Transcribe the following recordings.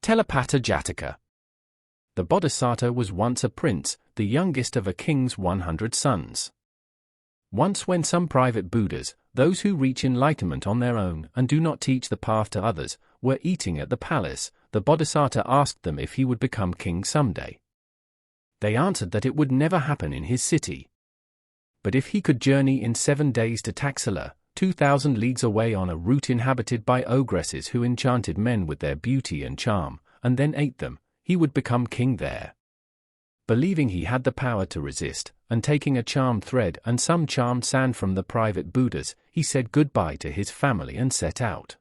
Telapatta Jataka. The Bodhisattva was once a prince, the youngest of a king's 100 sons. Once when some private Buddhas, those who reach enlightenment on their own and do not teach the path to others, were eating at the palace, the Bodhisattva asked them if he would become king someday. They answered that it would never happen in his city. But if he could journey in 7 days to Taxila, 2,000 leagues away on a route inhabited by ogresses who enchanted men with their beauty and charm, and then ate them, he would become king there. Believing he had the power to resist, and taking a charmed thread and some charmed sand from the private Buddhas, he said goodbye to his family and set out.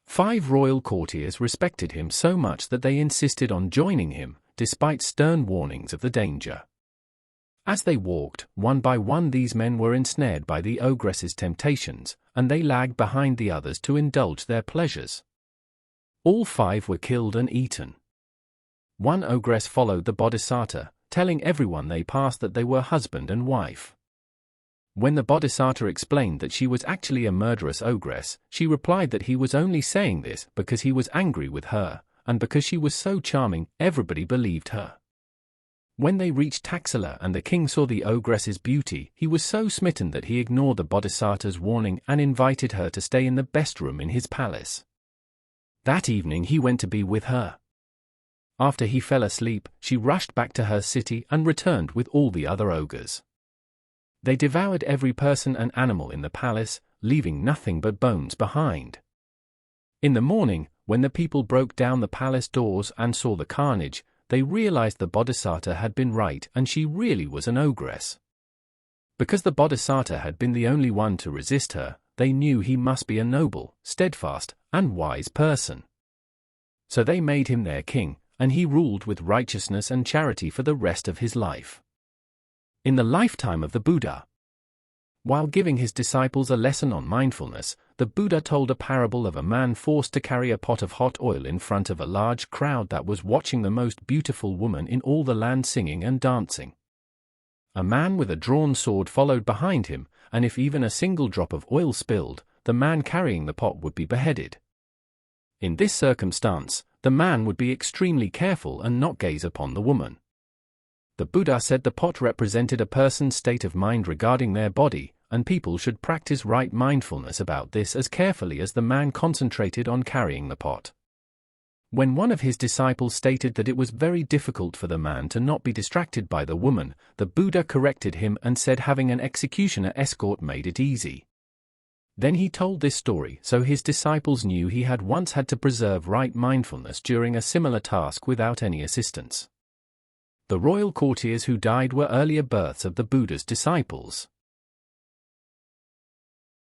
5 royal courtiers respected him so much that they insisted on joining him, despite stern warnings of the danger. As they walked, one by one these men were ensnared by the ogress's temptations, and they lagged behind the others to indulge their pleasures. All 5 were killed and eaten. One ogress followed the Bodhisattva, telling everyone they passed that they were husband and wife. When the Bodhisattva explained that she was actually a murderous ogress, she replied that he was only saying this because he was angry with her, and because she was so charming, everybody believed her. When they reached Taxila and the king saw the ogress's beauty, he was so smitten that he ignored the Bodhisattva's warning and invited her to stay in the best room in his palace. That evening he went to be with her. After he fell asleep, she rushed back to her city and returned with all the other ogres. They devoured every person and animal in the palace, leaving nothing but bones behind. In the morning, when the people broke down the palace doors and saw the carnage, they realized the Bodhisattva had been right and she really was an ogress. Because the Bodhisattva had been the only one to resist her, they knew he must be a noble, steadfast, and wise person. So they made him their king, and he ruled with righteousness and charity for the rest of his life. In the lifetime of the Buddha, while giving his disciples a lesson on mindfulness, the Buddha told a parable of a man forced to carry a pot of hot oil in front of a large crowd that was watching the most beautiful woman in all the land singing and dancing. A man with a drawn sword followed behind him, and if even a single drop of oil spilled, the man carrying the pot would be beheaded. In this circumstance, the man would be extremely careful and not gaze upon the woman. The Buddha said the pot represented a person's state of mind regarding their body, and people should practice right mindfulness about this as carefully as the man concentrated on carrying the pot. When one of his disciples stated that it was very difficult for the man to not be distracted by the woman, the Buddha corrected him and said having an executioner escort made it easy. Then he told this story so his disciples knew he had once had to preserve right mindfulness during a similar task without any assistance. The royal courtiers who died were earlier births of the Buddha's disciples.